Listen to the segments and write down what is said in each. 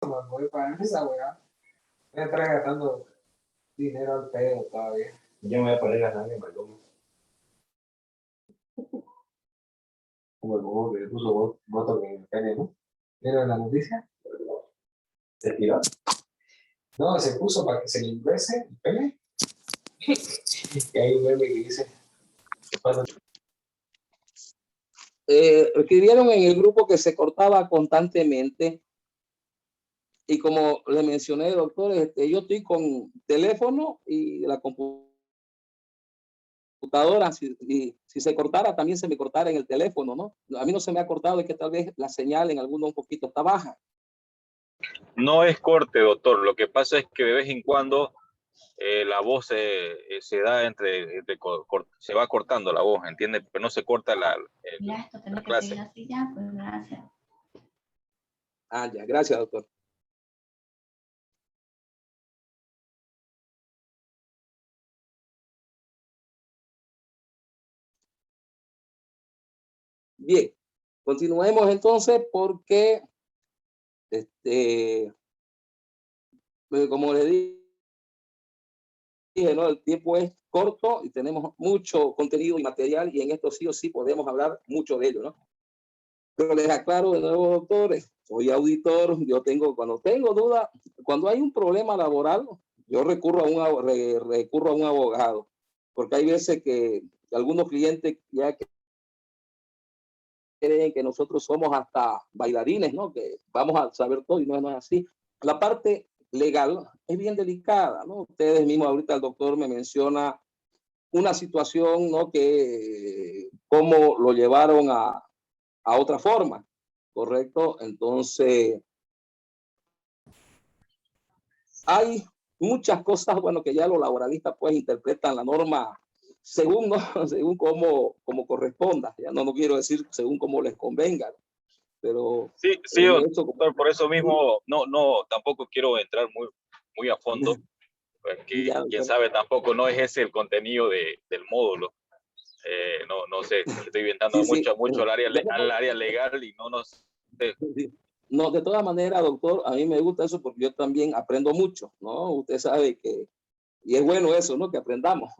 me voy para esa weá. Me estar gastando dinero al pedo todavía. Yo me voy a poner a nadie en Paloma. Como el bobo que le puso voto en el pene, ¿no? ¿Vieron la noticia? ¿Se tiró? No, se puso para que se le ingrese el pene. Y hay un meme que dice, escribieron en el grupo que se cortaba constantemente. Y como le mencioné, doctor, yo estoy con teléfono y la computadora. Si se cortara, también se me cortara en el teléfono, ¿no? A mí no se me ha cortado, es que tal vez la señal en alguno un poquito está baja. No es corte, doctor. Lo que pasa es que de vez en cuando la voz se da se va cortando la voz, ¿entiende? Pero no se corta Mira, esto tenés que clase. seguir así ya, pues gracias. Ah, ya, gracias, doctor. Bien, continuemos entonces porque, como le dije, ¿no? El tiempo es corto y tenemos mucho contenido y material y en esto sí o sí podemos hablar mucho de ello, ¿no? Pero les aclaro de nuevo, doctores, soy auditor, cuando tengo duda, cuando hay un problema laboral, yo recurro a un abogado, porque hay veces que algunos clientes ya creen que nosotros somos hasta bailarines, ¿no? Que vamos a saber todo y no es así. La parte legal es bien delicada, ¿no? Ustedes mismos, ahorita el doctor me menciona una situación, ¿no? Que cómo lo llevaron a otra forma, ¿correcto? Entonces, hay muchas cosas, bueno, que ya los laboralistas pues interpretan la norma según, ¿no? Según cómo corresponda. Ya no quiero decir según cómo les convenga, pero sí, doctor, por eso mismo no tampoco quiero entrar muy a fondo, porque quién sabe tampoco no es ese el contenido del módulo. No sé, estoy inventando mucho al área legal y no sé. No, de todas maneras, doctor, a mí me gusta eso porque yo también aprendo mucho, ¿no? Usted sabe que, y es bueno eso, ¿no? Que aprendamos.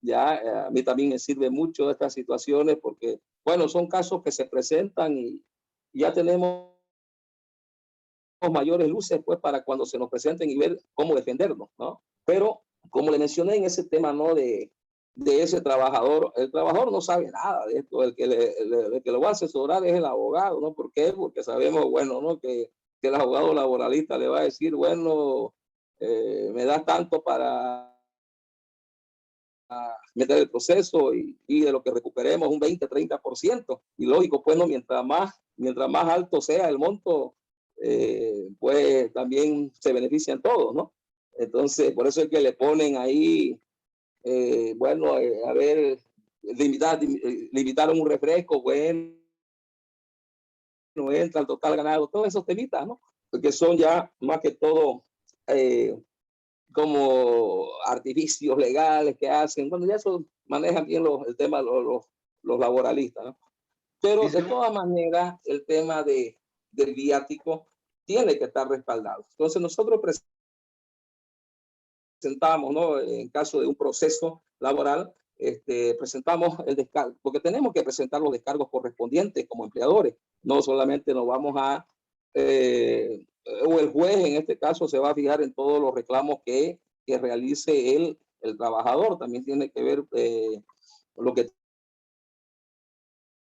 Ya, a mí también me sirve mucho estas situaciones porque, bueno, son casos que se presentan y ya tenemos mayores luces, pues, para cuando se nos presenten y ver cómo defendernos, ¿no? Pero, como le mencioné en ese tema, ¿no? De ese trabajador, el trabajador no sabe nada de esto, el que lo va a asesorar es el abogado, ¿no? ¿Por qué? Porque sabemos, bueno, ¿no? Que el abogado laboralista le va a decir, bueno, me das tanto para meter el proceso y de lo que recuperemos un 20-30%. Y lógico, pues, ¿no? Mientras más alto sea el monto, pues también se benefician todos, ¿no? Entonces, por eso es que le ponen ahí, bueno, a ver, limitaron un refresco, bueno, no entra el total ganado, todos esos temitas, ¿no? Porque son ya más que todo como artificios legales que hacen. Bueno, ya eso manejan bien el tema los laboralistas, ¿no? Pero de todas maneras, el tema del viático tiene que estar respaldado. Entonces, nosotros presentamos, ¿no? En caso de un proceso laboral, presentamos el descargo, porque tenemos que presentar los descargos correspondientes como empleadores. No solamente nos vamos a, o el juez en este caso se va a fijar en todos los reclamos que realice el trabajador. También tiene que ver lo que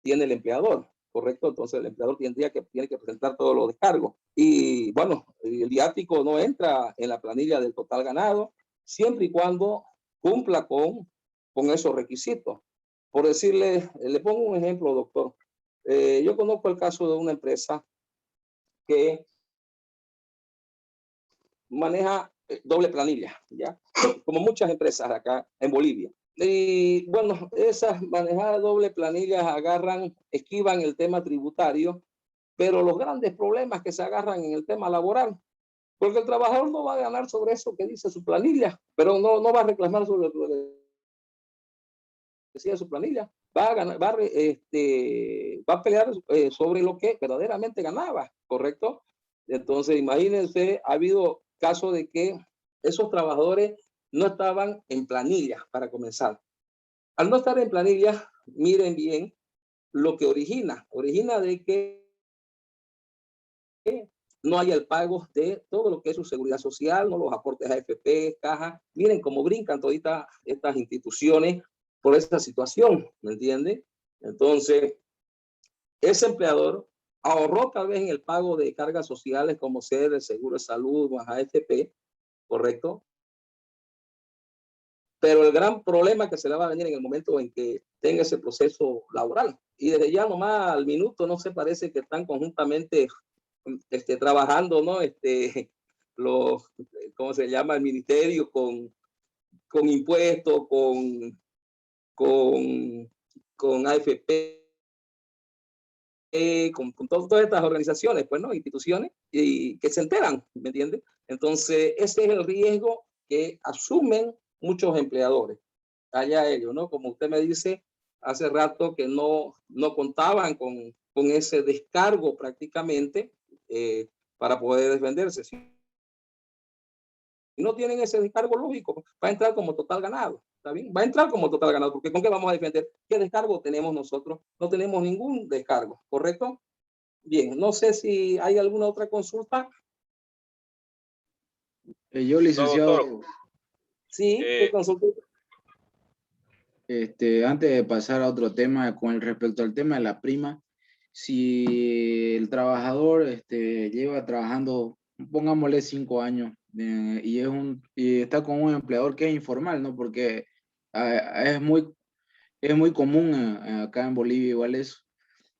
tiene el empleador, ¿correcto? Entonces el empleador tiene que presentar todos los descargos. Y bueno, el viático no entra en la planilla del total ganado, siempre y cuando cumpla con esos requisitos. Por decirle, le pongo un ejemplo, doctor. Yo conozco el caso de una empresa que maneja doble planilla, ¿ya? Como muchas empresas acá en Bolivia. Y bueno, esas manejadas doble planillas esquivan el tema tributario, pero los grandes problemas que se agarran en el tema laboral, porque el trabajador no va a ganar sobre eso que dice su planilla, pero no va a reclamar sobre lo que decía su planilla, va a ganar, va a pelear sobre lo que verdaderamente ganaba, ¿correcto? Entonces, imagínense, ha habido casos de que esos trabajadores no estaban en planilla para comenzar. Al no estar en planilla, miren bien lo que origina de que no haya el pago de todo lo que es su seguridad social, no los aportes a AFP, caja. Miren cómo brincan todas estas instituciones por esta situación, ¿me entiende? Entonces, ese empleador ahorró tal vez en el pago de cargas sociales como ser el seguro de salud o AFP, ¿correcto? Pero el gran problema que se le va a venir en el momento en que tenga ese proceso laboral. Y desde ya nomás al minuto no se parece que están conjuntamente trabajando, ¿no? ¿Cómo se llama? El ministerio con impuestos, con AFP, con todas estas organizaciones, pues, ¿no? Instituciones, y que se enteran, ¿me entiendes? Entonces, ese es el riesgo que asumen muchos empleadores. Allá ellos, ¿no? Como usted me dice hace rato que no contaban con ese descargo prácticamente para poder defenderse. Si no tienen ese descargo lógico, va a entrar como total ganado. ¿Está bien? Va a entrar como total ganado, porque ¿con qué vamos a defender? ¿Qué descargo tenemos nosotros? No tenemos ningún descargo, ¿correcto? Bien, no sé si hay alguna otra consulta. Yo, licenciado, Sí, ¿qué consulta? Antes de pasar a otro tema, con respecto al tema de la prima, si el trabajador lleva trabajando, pongámosle 5 años, y está con un empleador que es informal, ¿no? Porque es muy común acá en Bolivia igual eso.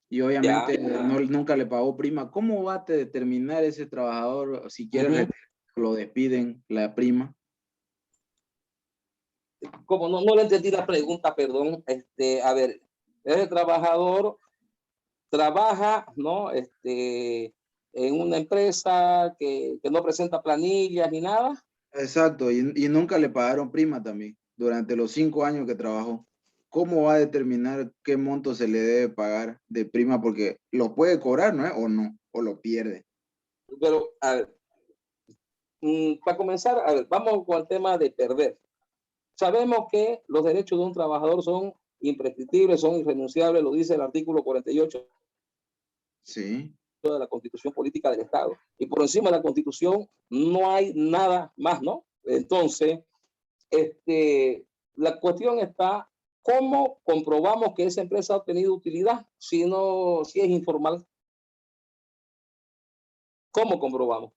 Y obviamente nunca le pagó prima. ¿Cómo va a determinar ese trabajador si quiere lo despiden la prima? Como no le entendí la pregunta, perdón. A ver, el trabajador trabaja, ¿no? En una empresa que no presenta planillas ni nada. Exacto, y nunca le pagaron prima también durante los 5 años que trabajó. ¿Cómo va a determinar qué monto se le debe pagar de prima? Porque lo puede cobrar, ¿no? O no, o lo pierde. Pero, a ver, para comenzar, a ver, vamos con el tema de perder. Sabemos que los derechos de un trabajador son imprescriptibles, son irrenunciables, lo dice el artículo 48 Sí. de la Constitución Política del Estado. Y por encima de la Constitución no hay nada más, ¿no? Entonces, la cuestión está, ¿cómo comprobamos que esa empresa ha obtenido utilidad si es informal? ¿Cómo comprobamos?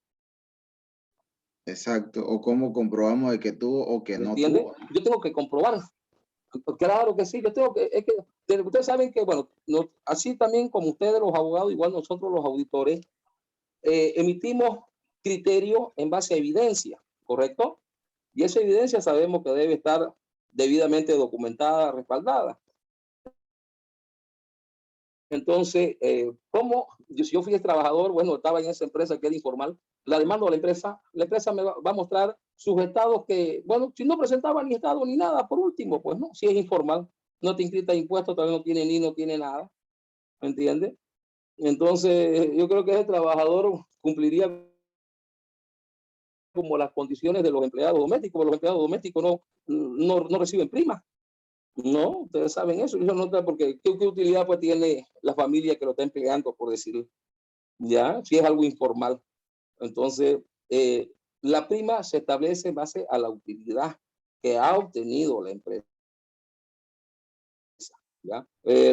Exacto. O cómo comprobamos de que tuvo o que no ¿Entiende? tuvo. Yo tengo que comprobar. Claro que sí, yo tengo es que ustedes saben que, bueno, así también como ustedes los abogados, igual nosotros los auditores, emitimos criterios en base a evidencia, ¿correcto? Y esa evidencia sabemos que debe estar debidamente documentada, respaldada. Entonces, si yo fui el trabajador, bueno, estaba en esa empresa que era informal, la demando a la empresa me va a mostrar sus estados que, bueno, si no presentaba ni estado ni nada, por último, pues no, si es informal, no te inscrita impuestos, todavía no tiene no tiene nada, ¿me entiendes? Entonces, yo creo que ese trabajador cumpliría como las condiciones de los empleados domésticos, porque los empleados domésticos no reciben prima. No, ustedes saben eso, porque ¿qué utilidad pues tiene la familia que lo está empleando, por decirlo? Ya, si es algo informal. Entonces, la prima se establece en base a la utilidad que ha obtenido la empresa. ¿Ya?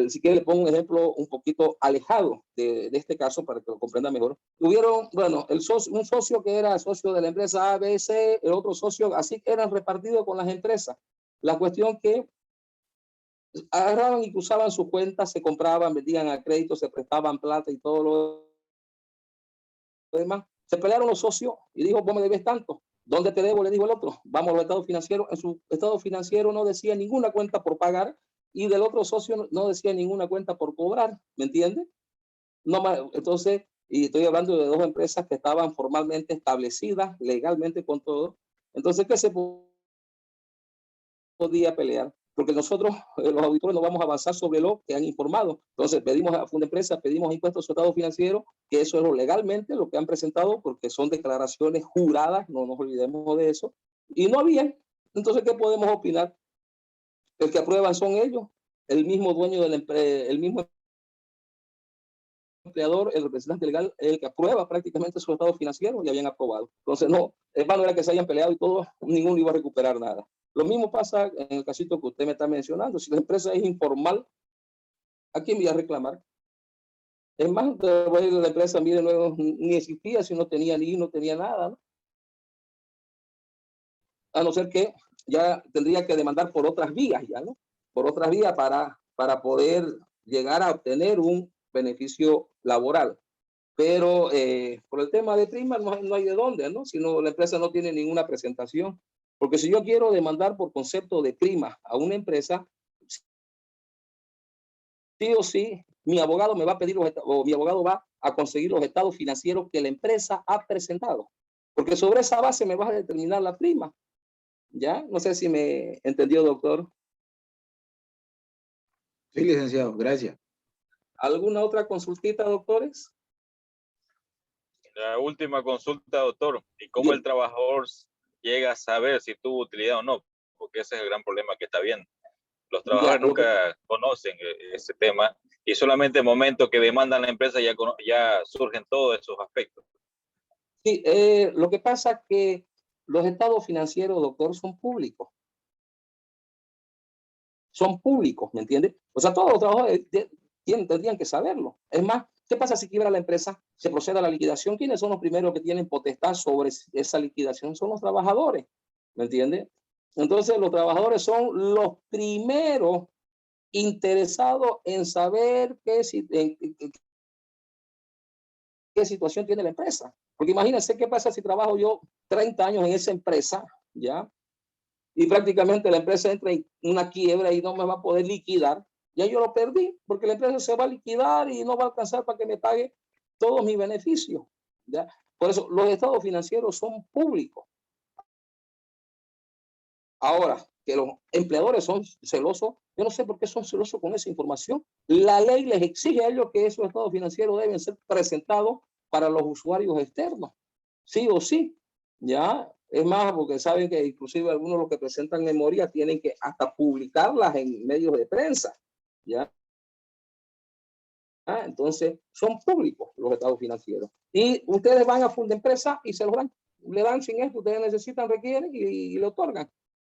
Si quiere le pongo un ejemplo un poquito alejado de este caso para que lo comprenda mejor. Tuvieron, bueno, un socio que era socio de la empresa ABC, el otro socio, así eran repartidos con las empresas. La cuestión que agarraban y cruzaban sus cuentas, se compraban, vendían a crédito, se prestaban plata y todo lo demás. Se pelearon los socios y dijo, vos me debes tanto. ¿Dónde te debo? Le dijo el otro. Vamos a los estados financieros. En su estado financiero no decía ninguna cuenta por pagar y del otro socio no decía ninguna cuenta por cobrar. ¿Me entiendes? No más. Entonces, y estoy hablando de dos empresas que estaban formalmente establecidas, legalmente con todo. Entonces, ¿qué se podía pelear? porque nosotros, los auditores, no vamos a avanzar sobre lo que han informado. Entonces, pedimos a Fundempresa, pedimos impuestos sobre estado financiero, que eso es lo legalmente lo que han presentado, porque son declaraciones juradas, no nos olvidemos de eso, y no había. Entonces, ¿qué podemos opinar? El que aprueban son ellos, el mismo dueño de la empresa, el mismo empleador, el representante legal, el que aprueba prácticamente su estado financiero, y habían aprobado. Entonces, no, es malo era que se hayan peleado y todo, ninguno iba a recuperar nada. Lo mismo pasa en el casito que usted me está mencionando. Si la empresa es informal, ¿a quién voy a reclamar? Es más, la empresa, mire, no, ni existía, si no tenía ni no tenía nada, ¿no? A no ser que ya tendría que demandar por otras vías, ya, ¿no? Por otras vías para poder llegar a obtener un beneficio laboral. Pero por el tema de prima no hay de dónde, ¿no? Si no, la empresa no tiene ninguna presentación. Porque si yo quiero demandar por concepto de prima a una empresa, sí o sí, mi abogado me va a pedir o mi abogado va a conseguir los estados financieros que la empresa ha presentado. Porque sobre esa base me va a determinar la prima. ¿Ya? No sé si me entendió, doctor. Sí, licenciado, gracias. ¿Alguna otra consultita, doctores? La última consulta, doctor. ¿Y cómo el trabajador llega a saber si tuvo utilidad o no? Porque ese es el gran problema que está viendo. Los trabajadores nunca conocen ese tema y solamente en el momento que demandan la empresa ya surgen todos esos aspectos. Sí, lo que pasa es que los estados financieros, doctor, son públicos. Son públicos, ¿me entiende? O sea, todos los trabajadores tendrían que saberlo. Es más, ¿qué pasa si quiebra la empresa? Se procede a la liquidación. ¿Quiénes son los primeros que tienen potestad sobre esa liquidación? Son los trabajadores, ¿me entiende? Entonces, los trabajadores son los primeros interesados en saber qué situación tiene la empresa. Porque imagínense qué pasa si trabajo yo 30 años en esa empresa, ¿ya? Y prácticamente la empresa entra en una quiebra y no me va a poder liquidar. Ya yo lo perdí, porque la empresa se va a liquidar y no va a alcanzar para que me pague todos mis beneficios, ¿ya? Por eso, los estados financieros son públicos. Ahora, que los empleadores son celosos, yo no sé por qué son celosos con esa información. La ley les exige a ellos que esos estados financieros deben ser presentados para los usuarios externos, sí o sí, ¿ya? Es más, porque saben que inclusive algunos de los que presentan memoria tienen que hasta publicarlas en medios de prensa, ¿ya? Entonces, son públicos los estados financieros. Y ustedes van a Fundempresa y se los dan. Le dan sin esto, ustedes necesitan, requieren y le otorgan.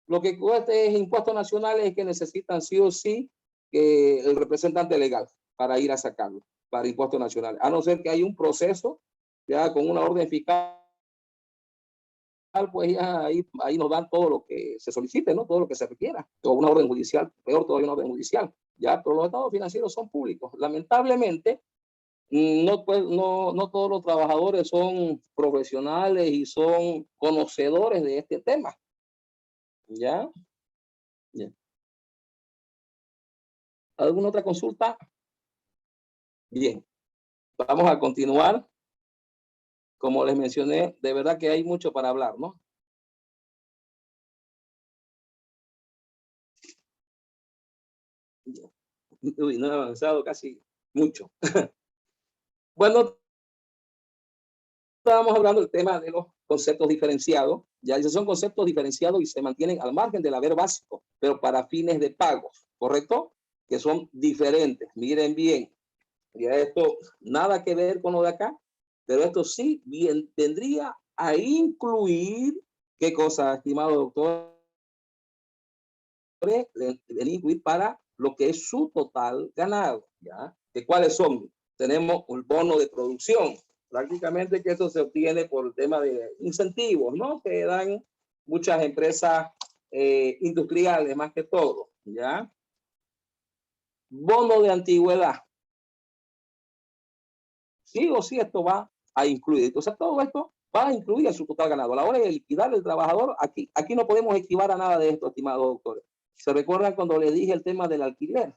Lo que cuesta es impuestos nacionales que necesitan sí o sí que el representante legal para ir a sacarlo, para impuestos nacionales. A no ser que hay un proceso ya con una orden fiscal, pues ya ahí nos dan todo lo que se solicite, ¿no? Todo lo que se requiera. O una orden judicial, peor todavía una orden judicial. Ya, pero los estados financieros son públicos. Lamentablemente, no todos los trabajadores son profesionales y son conocedores de este tema. ¿Ya? Bien. ¿Alguna otra consulta? Bien, vamos a continuar. Como les mencioné, de verdad que hay mucho para hablar, ¿no? Uy, no he avanzado casi mucho. Bueno, estábamos hablando del tema de los conceptos diferenciados. Ya son conceptos diferenciados y se mantienen al margen del haber básico, pero para fines de pagos, ¿correcto? Que son diferentes. Miren bien, ya esto nada que ver con lo de acá, pero esto sí bien tendría a incluir, ¿qué cosa, estimado doctor? Incluir para lo que es su total ganado, ¿ya? ¿De cuáles son? Tenemos un bono de producción, prácticamente que eso se obtiene por el tema de incentivos, ¿no? Que dan muchas empresas industriales, más que todo, ¿ya? Bono de antigüedad. Sí o sí esto va a incluir. Entonces todo esto va a incluir a su total ganado. A la hora de liquidar el trabajador, aquí no podemos esquivar a nada de esto, estimados doctores. ¿Se recuerdan cuando les dije el tema del alquiler?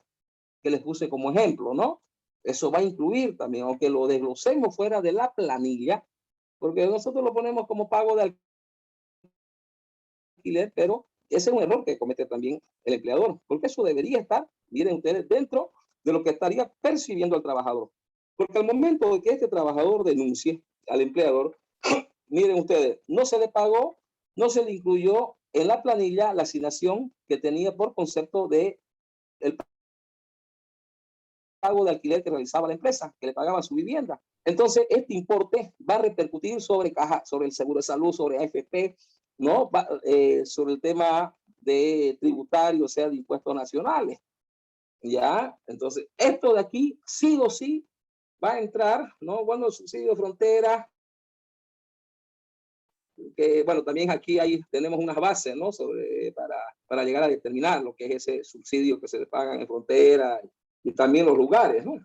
Que les puse como ejemplo, ¿no? Eso va a incluir también, aunque lo desglosemos fuera de la planilla, porque nosotros lo ponemos como pago de alquiler, pero ese es un error que comete también el empleador, porque eso debería estar, miren ustedes, dentro de lo que estaría percibiendo el trabajador. Porque al momento de que este trabajador denuncie al empleador, miren ustedes, no se le pagó, no se le incluyó en la planilla la asignación que tenía por concepto de el pago de alquiler que realizaba la empresa, que le pagaba su vivienda. Entonces, este importe va a repercutir sobre caja, sobre el seguro de salud, sobre AFP, ¿no? Sobre el tema de tributario, o sea, de impuestos nacionales. ¿Ya? Entonces, esto de aquí, sí o sí, va a entrar, ¿no? Bueno, subsidio de frontera, que, bueno, también aquí tenemos unas bases, ¿no? Para llegar a determinar lo que es ese subsidio que se le pagan en frontera y también los lugares, ¿no?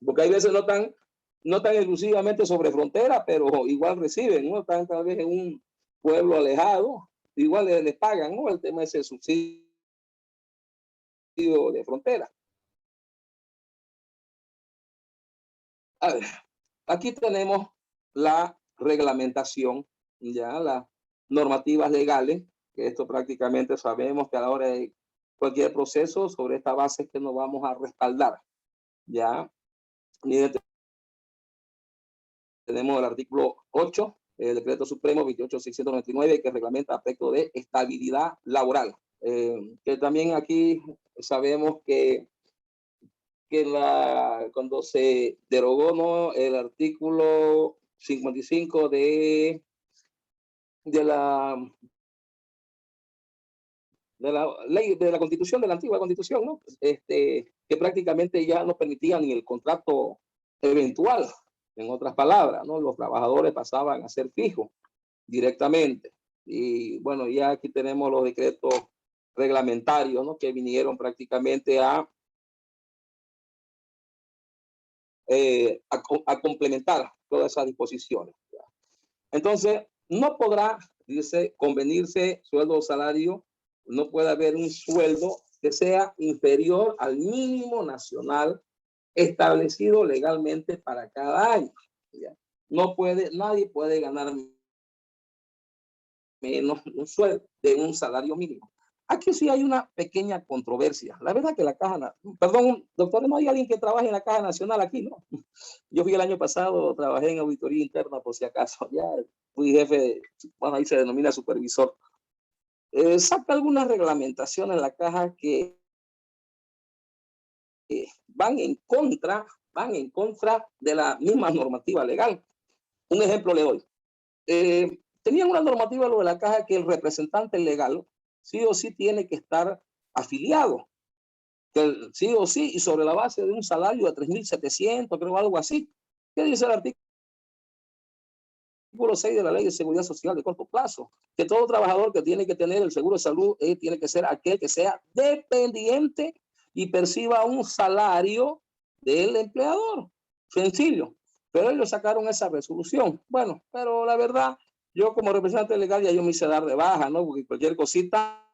Porque hay veces no tan exclusivamente sobre frontera, pero igual reciben, ¿no? Están tal vez en un pueblo alejado, igual les pagan, ¿no? El tema de ese subsidio de frontera. A ver, aquí tenemos la reglamentación, ya las normativas legales, que esto prácticamente sabemos que a la hora de cualquier proceso, sobre esta base es que nos vamos a respaldar, ya. Tenemos el artículo 8, el decreto supremo 28.699, que reglamenta aspectos de estabilidad laboral. Que también aquí sabemos que cuando se derogó, ¿no?, el artículo 55 de la ley, de la constitución, de la antigua constitución, ¿no? Que prácticamente ya no permitía ni el contrato eventual. En otras palabras, ¿no? Los trabajadores pasaban a ser fijos directamente. Y bueno, ya aquí tenemos los decretos reglamentarios, ¿no?, que vinieron prácticamente a complementar todas esas disposiciones. Entonces, no podrá, dice, convenirse sueldo o salario, no puede haber un sueldo que sea inferior al mínimo nacional establecido legalmente para cada año. ¿Ya? No puede, nadie puede ganar menos un sueldo de un salario mínimo. Aquí sí hay una pequeña controversia. La verdad que la Caja, perdón, doctor, no hay alguien que trabaje en la Caja Nacional aquí, ¿no? Yo fui el año pasado, trabajé en auditoría interna, por si acaso, ya fui jefe, bueno, ahí se denomina supervisor. Saca algunas reglamentaciones en la Caja que van en contra de la misma normativa legal. Un ejemplo le doy. Tenían una normativa lo de la Caja que el representante legal sí o sí tiene que estar afiliado, que sí o sí, y sobre la base de un salario de 3.700, creo, algo así. ¿Qué dice el artículo 6 de la Ley de Seguridad Social de corto plazo? Que todo trabajador que tiene que tener el seguro de salud tiene que ser aquel que sea dependiente y perciba un salario del empleador. Sencillo. Pero ellos sacaron esa resolución. Bueno, pero la verdad, yo como representante legal ya yo me hice dar de baja, ¿no? Porque cualquier cosita,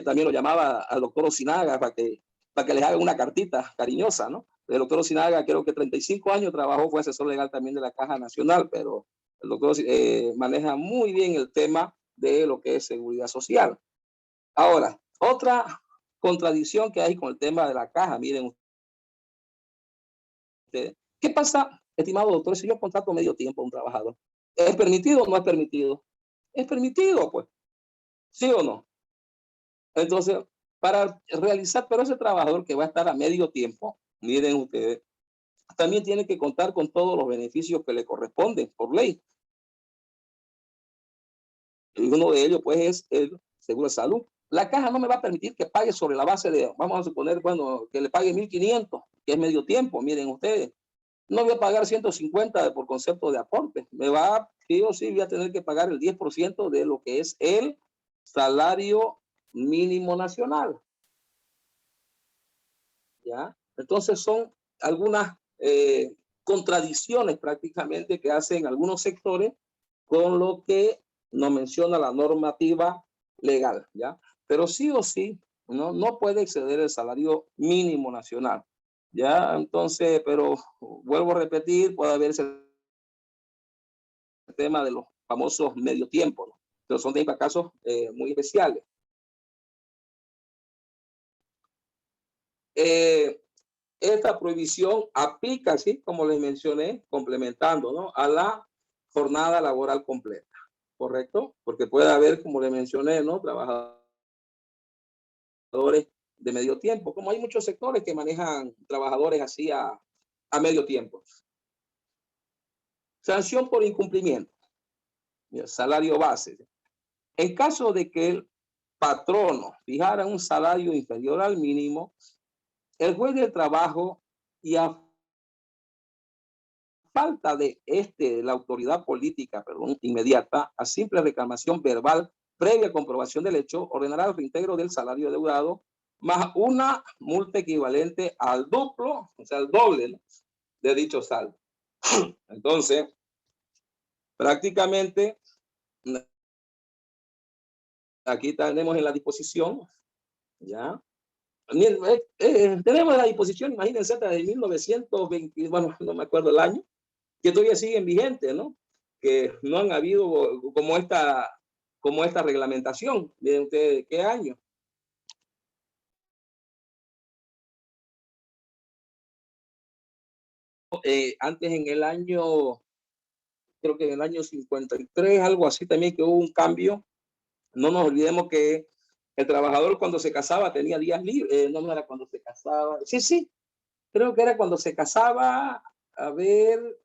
también lo llamaba al doctor Osinaga para que les haga una cartita cariñosa, ¿no? El doctor Osinaga, creo que 35 años trabajó, fue asesor legal también de la Caja Nacional, pero el doctor maneja muy bien el tema de lo que es seguridad social. Ahora, otra contradicción que hay con el tema de la Caja, miren ustedes. ¿Qué pasa, estimado doctor, si yo contrato medio tiempo a un trabajador? ¿Es permitido o no es permitido? Es permitido, pues. ¿Sí o no? Entonces, para realizar, pero ese trabajador que va a estar a medio tiempo, miren ustedes, también tiene que contar con todos los beneficios que le corresponden por ley. Y uno de ellos, pues, es el seguro de salud. La Caja no me va a permitir que pague sobre la base de, vamos a suponer, bueno, que le pague 1.500, que es medio tiempo, miren ustedes. No voy a pagar 150 por concepto de aporte. Me va, sí o sí, voy a tener que pagar el 10% de lo que es el salario mínimo nacional. ¿Ya? Entonces son algunas contradicciones prácticamente que hacen algunos sectores con lo que nos menciona la normativa legal, ¿ya? Pero sí o sí, no puede exceder el salario mínimo nacional, ¿ya? Entonces, pero vuelvo a repetir, puede haber ese tema de los famosos medio tiempo, ¿no? pero son de casos muy especiales. Esta prohibición aplica, así como les mencioné, complementando, ¿no?, a la jornada laboral completa, ¿correcto? Porque puede haber, como les mencioné, ¿no?, trabajadores de medio tiempo, como hay muchos sectores que manejan trabajadores así a medio tiempo. Sanción por incumplimiento. Salario base. En caso de que el patrono fijara un salario inferior al mínimo, el juez del trabajo, y a falta de la autoridad política, inmediata, a simple reclamación verbal previa comprobación del hecho, ordenará el reintegro del salario deudado más una multa equivalente al duplo, o sea, al doble, ¿no?, de dicho saldo. Entonces, prácticamente, aquí tenemos en la disposición, ¿ya? Tenemos la disposición, imagínense, desde 1920, bueno, no me acuerdo el año, que todavía siguen vigentes, ¿no? Que no han habido como esta reglamentación. Miren ustedes, ¿qué año? Antes, en el año, creo que en el año 53, algo así también, que hubo un cambio. No nos olvidemos que el trabajador cuando se casaba tenía días libres. No era cuando se casaba. Sí, creo que era cuando se casaba. A ver.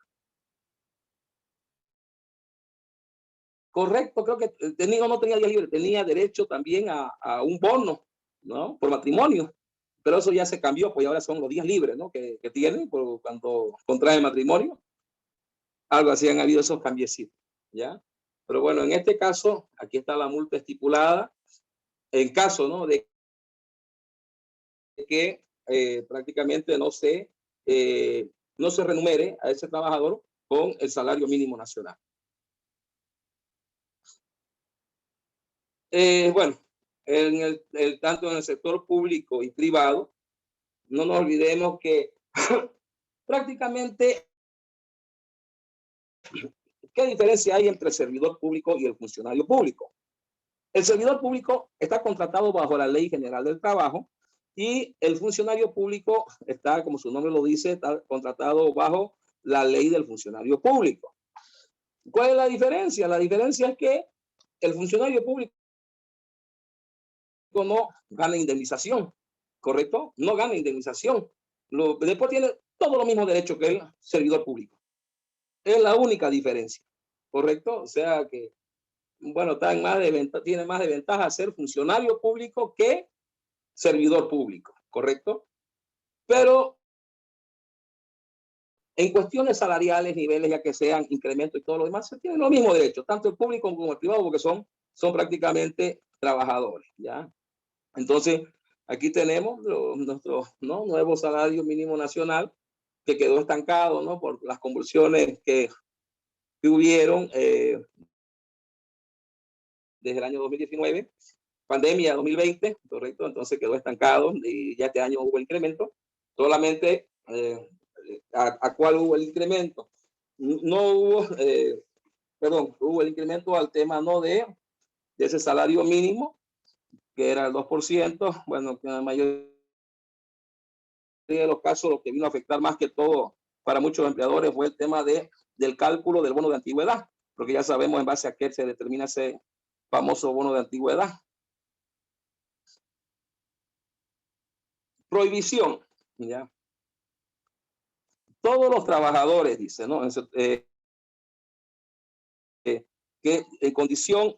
Correcto, creo que no tenía días libres, tenía derecho también a un bono, ¿no?, por matrimonio. Pero eso ya se cambió, pues ahora son los días libres, ¿no?, que tienen por cuando contrae matrimonio. Algo así, han habido esos cambiecitos, ¿ya? Pero bueno, en este caso, aquí está la multa estipulada. En caso, ¿no?, de que prácticamente no se renumere a ese trabajador con el salario mínimo nacional. Bueno, tanto en el sector público y privado, no nos olvidemos que prácticamente, ¿qué diferencia hay entre el servidor público y el funcionario público? El servidor público está contratado bajo la Ley General del Trabajo, y el funcionario público está, como su nombre lo dice, está contratado bajo la Ley del Funcionario Público. ¿Cuál es la diferencia? La diferencia es que el funcionario público no gana indemnización, ¿correcto? No gana indemnización. Después tiene todos los mismos derechos que el servidor público. Es la única diferencia, ¿correcto? O sea que, bueno, tiene más de ventaja ser funcionario público que servidor público, ¿correcto? Pero en cuestiones salariales, niveles, ya que sean incrementos y todo lo demás, se tienen los mismos derechos, tanto el público como el privado, porque son prácticamente trabajadores, ¿ya? Entonces, aquí tenemos nuestro, ¿no?, nuevo salario mínimo nacional, que quedó estancado, ¿no?, por las convulsiones que hubieron desde el año 2019, pandemia 2020, ¿correcto? Entonces quedó estancado y ya este año hubo incremento. Solamente, ¿a cuál hubo el incremento? No hubo, hubo el incremento al tema, ¿no?, de ese salario mínimo, que era el 2%, bueno, que en la mayoría de los casos lo que vino a afectar más que todo para muchos empleadores fue el tema del cálculo del bono de antigüedad, porque ya sabemos en base a qué se determina ese famoso bono de antigüedad. Prohibición, ¿ya? Todos los trabajadores, dice, ¿no?, que en condición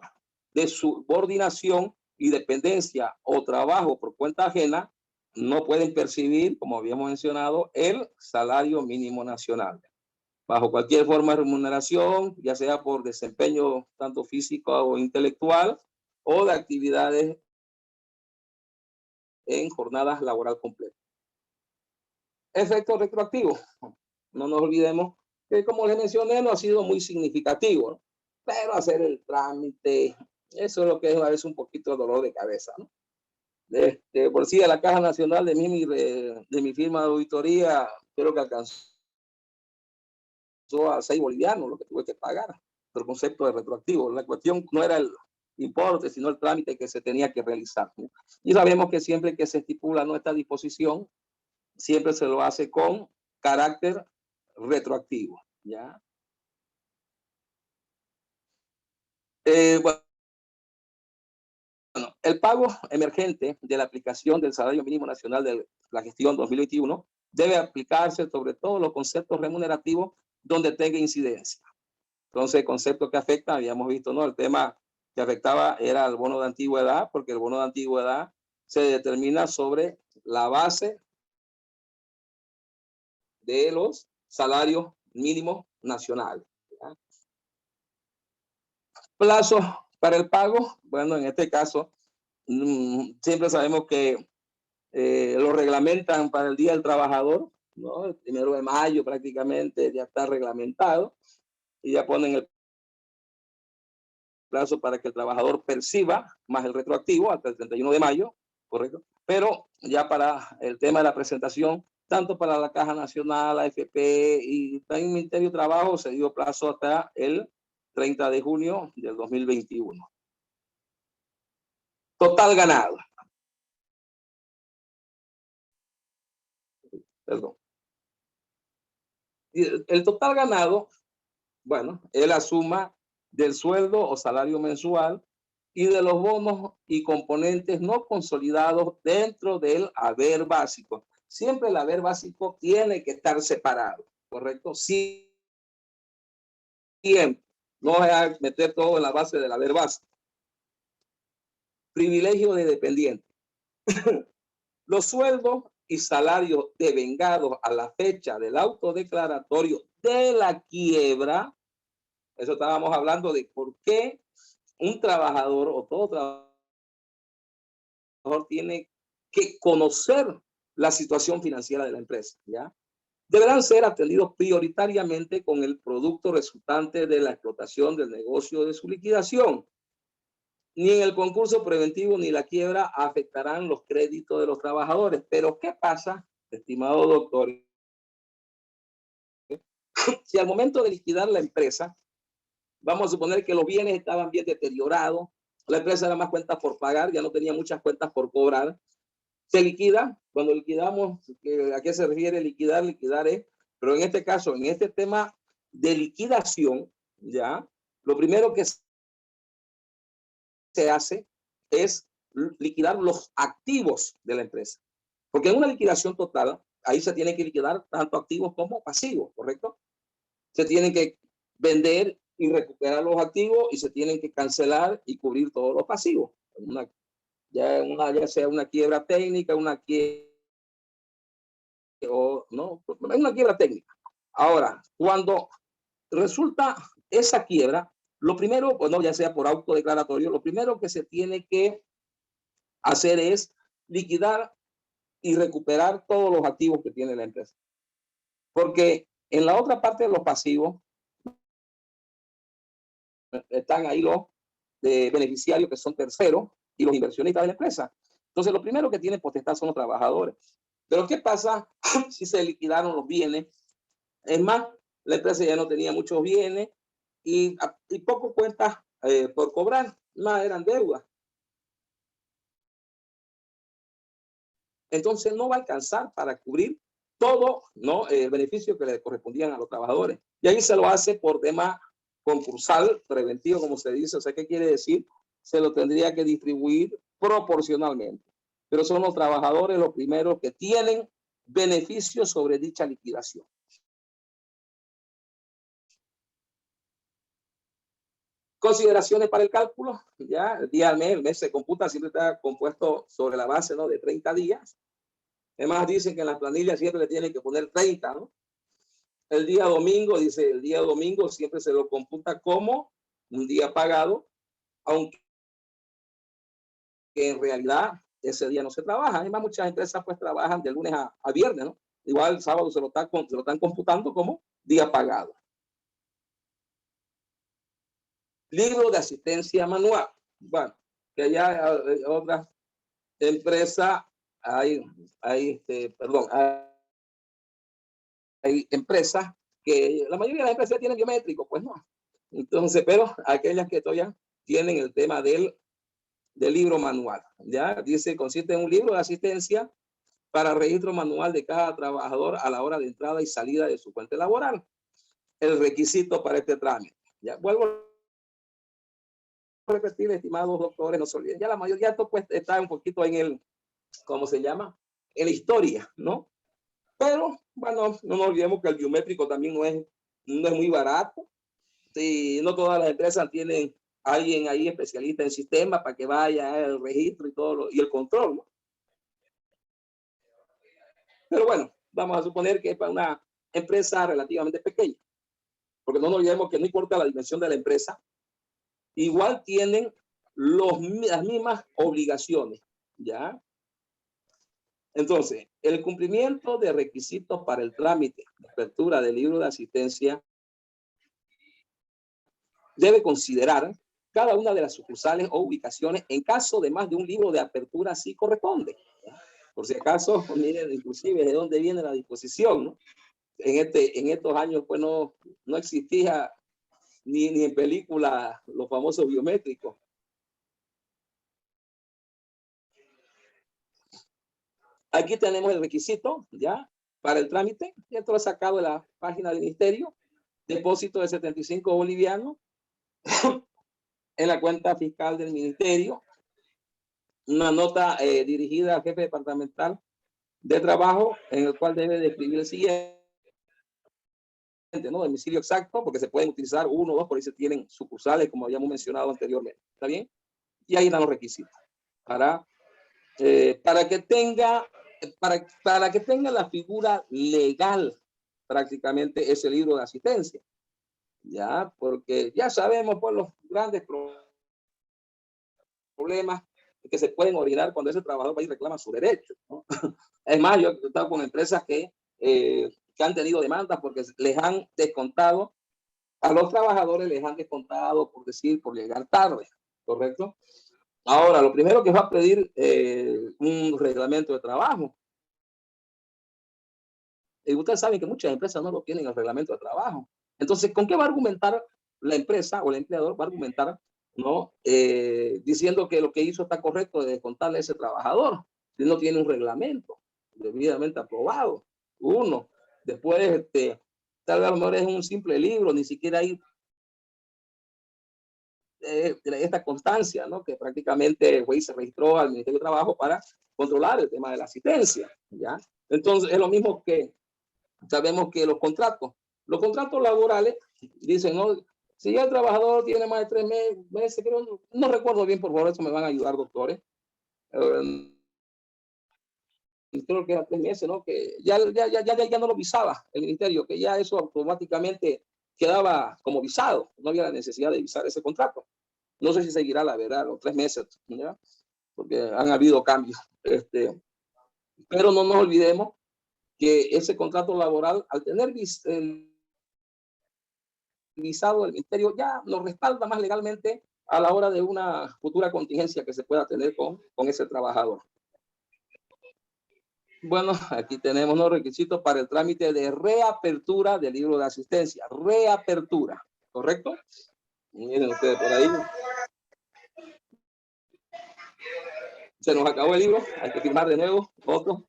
de subordinación y dependencia o trabajo por cuenta ajena no pueden percibir, como habíamos mencionado, el salario mínimo nacional, bajo cualquier forma de remuneración, ya sea por desempeño tanto físico o intelectual, o de actividades en jornadas laboral completas. Efecto retroactivo. No nos olvidemos que, como les mencioné, no ha sido muy significativo, ¿no?, pero hacer el trámite, eso es lo que es a veces un poquito de dolor de cabeza, ¿no? Por sí, a la Caja Nacional de mi firma de auditoría, creo que alcanzó a 6 bolivianos lo que tuve que pagar, por concepto de retroactivo. La cuestión no era importe, sino el trámite que se tenía que realizar, ¿no? Y sabemos que siempre que se estipula nuestra disposición, siempre se lo hace con carácter retroactivo, ¿ya? Bueno, el pago emergente de la aplicación del salario mínimo nacional de la gestión 2021 debe aplicarse sobre todos los conceptos remunerativos donde tenga incidencia. Entonces, el concepto que afecta, habíamos visto, ¿no? El tema que afectaba era el bono de antigüedad, porque el bono de antigüedad se determina sobre la base de los salarios mínimos nacionales, ¿ya? Plazo para el pago, bueno, en este caso, siempre sabemos que lo reglamentan para el Día del Trabajador, ¿no? El 1 de mayo prácticamente ya está reglamentado y ya ponen el plazo para que el trabajador perciba más el retroactivo hasta el 31 de mayo, correcto. Pero ya para el tema de la presentación, tanto para la Caja Nacional, la AFP y también el Ministerio de Trabajo, se dio plazo hasta el 30 de junio del 2021. Total ganado. Perdón. El total ganado, bueno, es la suma del sueldo o salario mensual y de los bonos y componentes no consolidados dentro del haber básico. Siempre el haber básico tiene que estar separado, ¿correcto? Siempre. No es meter todo en la base del haber básico. Privilegio de dependiente. Los sueldos y salarios devengados a la fecha del autodeclaratorio de la quiebra, eso estábamos hablando de por qué un trabajador o todo trabajador tiene que conocer la situación financiera de la empresa, ¿ya? Deberán ser atendidos prioritariamente con el producto resultante de la explotación del negocio de su liquidación. Ni en el concurso preventivo ni la quiebra afectarán los créditos de los trabajadores. Pero, ¿qué pasa, estimado doctor? Si al momento de liquidar la empresa, vamos a suponer que los bienes estaban bien deteriorados, la empresa era más cuentas por pagar, ya no tenía muchas cuentas por cobrar, se liquida. Cuando liquidamos, ¿a qué se refiere liquidar? Liquidar es, pero en este caso, en este tema de liquidación, ya, lo primero que se hace es liquidar los activos de la empresa. Porque en una liquidación total, ahí se tiene que liquidar tanto activos como pasivos, ¿correcto? Se tienen que vender y recuperar los activos y se tienen que cancelar y cubrir todos los pasivos. Ya sea una quiebra técnica, una quiebra o no, es una quiebra técnica. Ahora, cuando resulta esa quiebra, lo primero, pues no, ya sea por autodeclaratorio, lo primero que se tiene que hacer es liquidar y recuperar todos los activos que tiene la empresa. Porque en la otra parte de los pasivos están ahí los beneficiarios que son terceros y los inversionistas de la empresa. Entonces, lo primero que tienen potestad son los trabajadores. Pero, ¿qué pasa si se liquidaron los bienes? Es más, la empresa ya no tenía muchos bienes y poco cuentas por cobrar, más eran deudas. Entonces, no va a alcanzar para cubrir todo, ¿no? El beneficio que le correspondían a los trabajadores. Y ahí se lo hace por tema concursal, preventivo, como se dice. O sea, ¿qué quiere decir? Se lo tendría que distribuir proporcionalmente. Pero son los trabajadores los primeros que tienen beneficios sobre dicha liquidación. Consideraciones para el cálculo, ya el día al mes, el mes se computa, siempre está compuesto sobre la base, ¿no?, de 30 días. Además dicen que en las planillas siempre le tienen que poner 30, ¿no? El día domingo, dice, el día domingo siempre se lo computa como un día pagado, aunque en realidad ese día no se trabaja. Además, muchas empresas pues trabajan de lunes a viernes, ¿no? Igual el sábado se lo están computando como día pagado. Libro de asistencia manual. Bueno, que allá otras empresas hay empresas que la mayoría de las empresas tienen biométricos, pues no. Entonces, pero aquellas que todavía tienen el tema del libro manual. Ya dice, consiste en un libro de asistencia para registro manual de cada trabajador a la hora de entrada y salida de su fuente laboral. El requisito para este trámite. Ya vuelvo a repetir, estimados doctores, no se olviden. Ya la mayoría de esto pues está un poquito en el, ¿cómo se llama? En la historia, ¿no? Pero, bueno, no nos olvidemos que el biométrico también no es muy barato. Sí, no todas las empresas tienen alguien ahí especialista en sistemas para que vaya el registro y todo y el control, ¿no? Pero bueno, vamos a suponer que es para una empresa relativamente pequeña, porque no nos olvidemos que no importa la dimensión de la empresa, igual tienen las mismas obligaciones, ¿ya? Entonces, el cumplimiento de requisitos para el trámite de apertura del libro de asistencia debe considerar cada una de las sucursales o ubicaciones en caso de más de un libro de apertura si corresponde. Por si acaso, miren, inclusive de dónde viene la disposición, ¿no? En estos años, pues no existía ni en película los famosos biométricos. Aquí tenemos el requisito, ¿ya? Para el trámite. Esto lo he sacado de la página del ministerio. Depósito de 75 bolivianos en la cuenta fiscal del ministerio. Una nota dirigida al jefe departamental de trabajo en el cual debe describir el siguiente, ¿no? Domicilio exacto, porque se pueden utilizar uno o dos, por ahí se tienen sucursales, como habíamos mencionado anteriormente. ¿Está bien? Y ahí están los requisitos. Para que tenga la figura legal prácticamente ese libro de asistencia. Ya, porque ya sabemos por los grandes problemas que se pueden originar cuando ese trabajador va y reclama su derecho, ¿no? Es más, yo he estado con empresas que han tenido demandas porque les han descontado, a los trabajadores les han descontado, por llegar tarde, ¿correcto? Ahora, lo primero que va a pedir un reglamento de trabajo. Y ustedes saben que muchas empresas no lo tienen el reglamento de trabajo. Entonces, ¿con qué va a argumentar la empresa o el empleador? Va a argumentar, ¿no? Diciendo que lo que hizo está correcto de descontarle a ese trabajador. Si no tiene un reglamento debidamente aprobado. Uno. Después, tal vez a lo mejor es un simple libro, ni siquiera hay esta constancia, ¿no? Que prácticamente el juez se registró al Ministerio de Trabajo para controlar el tema de la asistencia, ¿ya? Entonces, es lo mismo que sabemos que los contratos laborales dicen, ¿no? Si ya el trabajador tiene más de 3 meses, creo, no recuerdo bien, por favor, eso me van a ayudar, doctores. Creo que era 3 meses, ¿no? Que ya no lo visaba el ministerio, que ya eso automáticamente quedaba como visado, no había la necesidad de visar ese contrato. No sé si seguirá la verdad los 3 meses, ¿ya? Porque han habido cambios. Pero no nos olvidemos que ese contrato laboral, al tener el visado del ministerio, ya lo respalda más legalmente a la hora de una futura contingencia que se pueda tener con ese trabajador. Bueno, aquí tenemos los requisitos para el trámite de reapertura del libro de asistencia. Reapertura, ¿correcto? Miren ustedes por ahí. Se nos acabó el libro, hay que firmar de nuevo otro.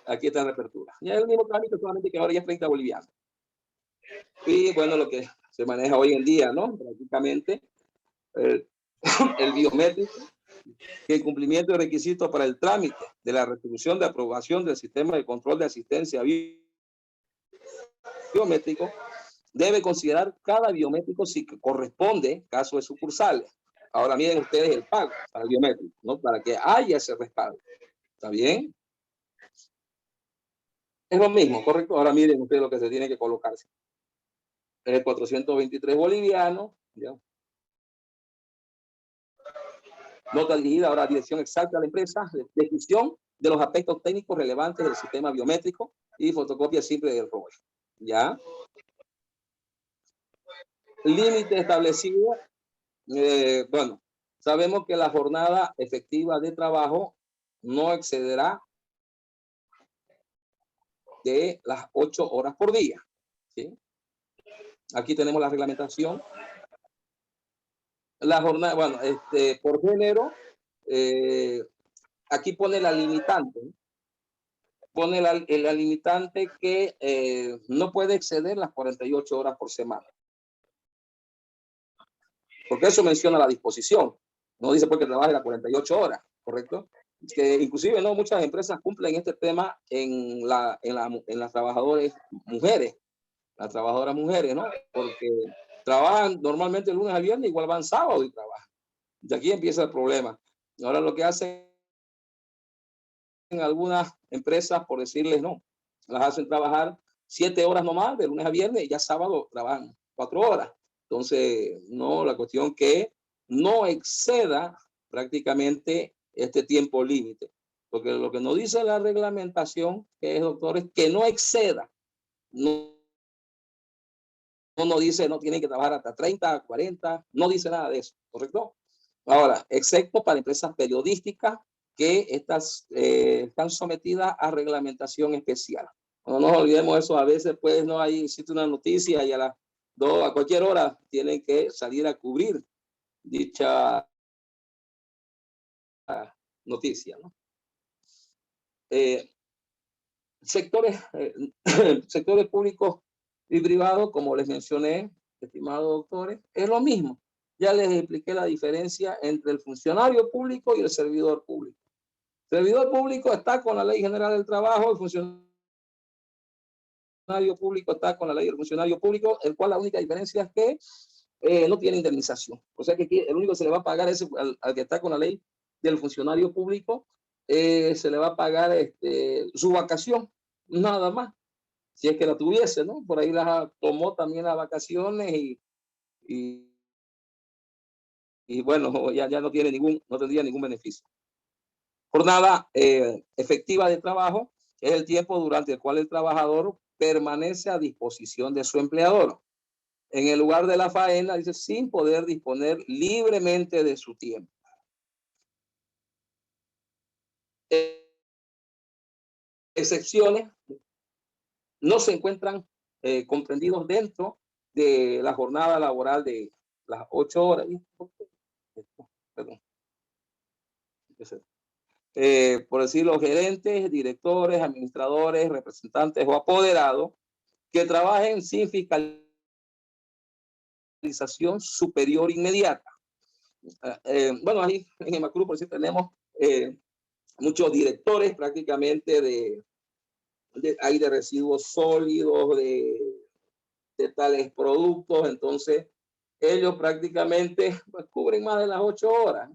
Aquí está la reapertura. Ya es el mismo trámite, solamente que ahora ya es 30 bolivianos. Y bueno, lo que se maneja hoy en día, ¿no? Prácticamente el biométrico, que el cumplimiento de requisitos para el trámite de la resolución de aprobación del sistema de control de asistencia biométrico debe considerar cada biométrico si corresponde caso de sucursales. Ahora miren ustedes el pago para el biométrico, ¿no? Para que haya ese respaldo. ¿Está bien? Es lo mismo, ¿correcto? Ahora miren ustedes lo que se tiene que colocarse. Es 423 bolivianos, ¿ya? Nota dirigida ahora a dirección exacta de la empresa, descripción de los aspectos técnicos relevantes del sistema biométrico y fotocopia simple del rol. ¿Ya? Límite establecido. Bueno, sabemos que la jornada efectiva de trabajo no excederá de las 8 horas por día. ¿Sí? Aquí tenemos la reglamentación La jornada, bueno, por género, aquí pone la limitante. Pone la limitante que no puede exceder las 48 horas por semana. Porque eso menciona la disposición. No dice porque trabaje las 48 horas, ¿correcto? Que inclusive no muchas empresas cumplen este tema en las trabajadoras mujeres, ¿no? Porque trabajan normalmente el lunes a viernes, igual van sábado y trabajan. De aquí empieza el problema. Ahora lo que hacen en algunas empresas, por decirles no, las hacen trabajar 7 horas nomás, de lunes a viernes, y ya sábado trabajan 4 horas. Entonces, no, la cuestión que no exceda prácticamente este tiempo límite. Porque lo que nos dice la reglamentación, que es, doctor, es que no exceda. No nos dice, no tienen que trabajar hasta 30, 40, no dice nada de eso, ¿correcto? Ahora, excepto para empresas periodísticas que están sometidas a reglamentación especial. No nos olvidemos eso, a veces pues no hay, existe una noticia y a las 2, a cualquier hora tienen que salir a cubrir dicha noticia, ¿no? Sectores públicos y privados, como les mencioné, estimados doctores, es lo mismo. Ya les expliqué la diferencia entre el funcionario público y el servidor público. El servidor público está con la Ley General del Trabajo, el funcionario público está con la Ley del Funcionario Público, el cual la única diferencia es que no tiene indemnización. O sea que aquí el único que se le va a pagar es al que está con la Ley del Funcionario Público, se le va a pagar su vacación, nada más. Si es que la tuviese, ¿no? Por ahí tomó también las vacaciones y bueno, ya no tendría ningún beneficio. Jornada efectiva de trabajo es el tiempo durante el cual el trabajador permanece a disposición de su empleador en el lugar de la faena, dice, sin poder disponer libremente de su tiempo. Excepciones no se encuentran comprendidos dentro de la jornada laboral de las 8 horas. Perdón. Por decir, los gerentes, directores, administradores, representantes o apoderados que trabajen sin fiscalización superior inmediata. Bueno, ahí en Emacruz, por decir, tenemos muchos directores prácticamente hay de residuos sólidos, de tales productos, entonces ellos prácticamente pues, cubren más de las 8 horas.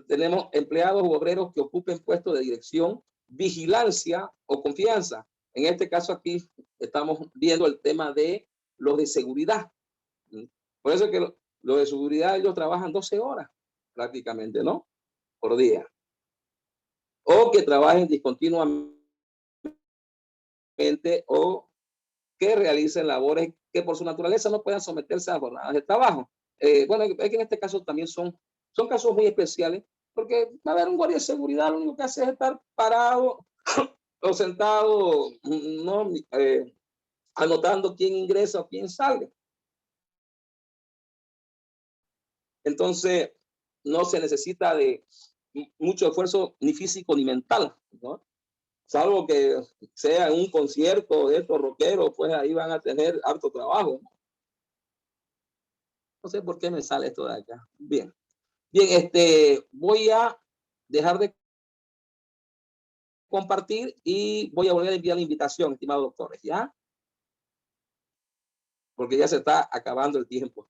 Tenemos empleados u obreros que ocupen puestos de dirección, vigilancia o confianza. En este caso aquí estamos viendo el tema de los de seguridad. Por eso es que los de seguridad ellos trabajan 12 horas prácticamente, ¿no? Por día. O que trabajen discontinuamente o que realicen labores que por su naturaleza no puedan someterse a jornadas de trabajo. Bueno, es que en este caso también son casos muy especiales, porque va a haber un guardia de seguridad, lo único que hace es estar parado o sentado, no, anotando quién ingresa o quién sale. Entonces, no se necesita de mucho esfuerzo ni físico ni mental, ¿no? Salvo que sea un concierto de estos rockeros, pues ahí van a tener harto trabajo. No sé por qué me sale esto de acá. Bien, voy a dejar de compartir y voy a volver a enviar la invitación, estimados doctores, ¿ya? Porque ya se está acabando el tiempo.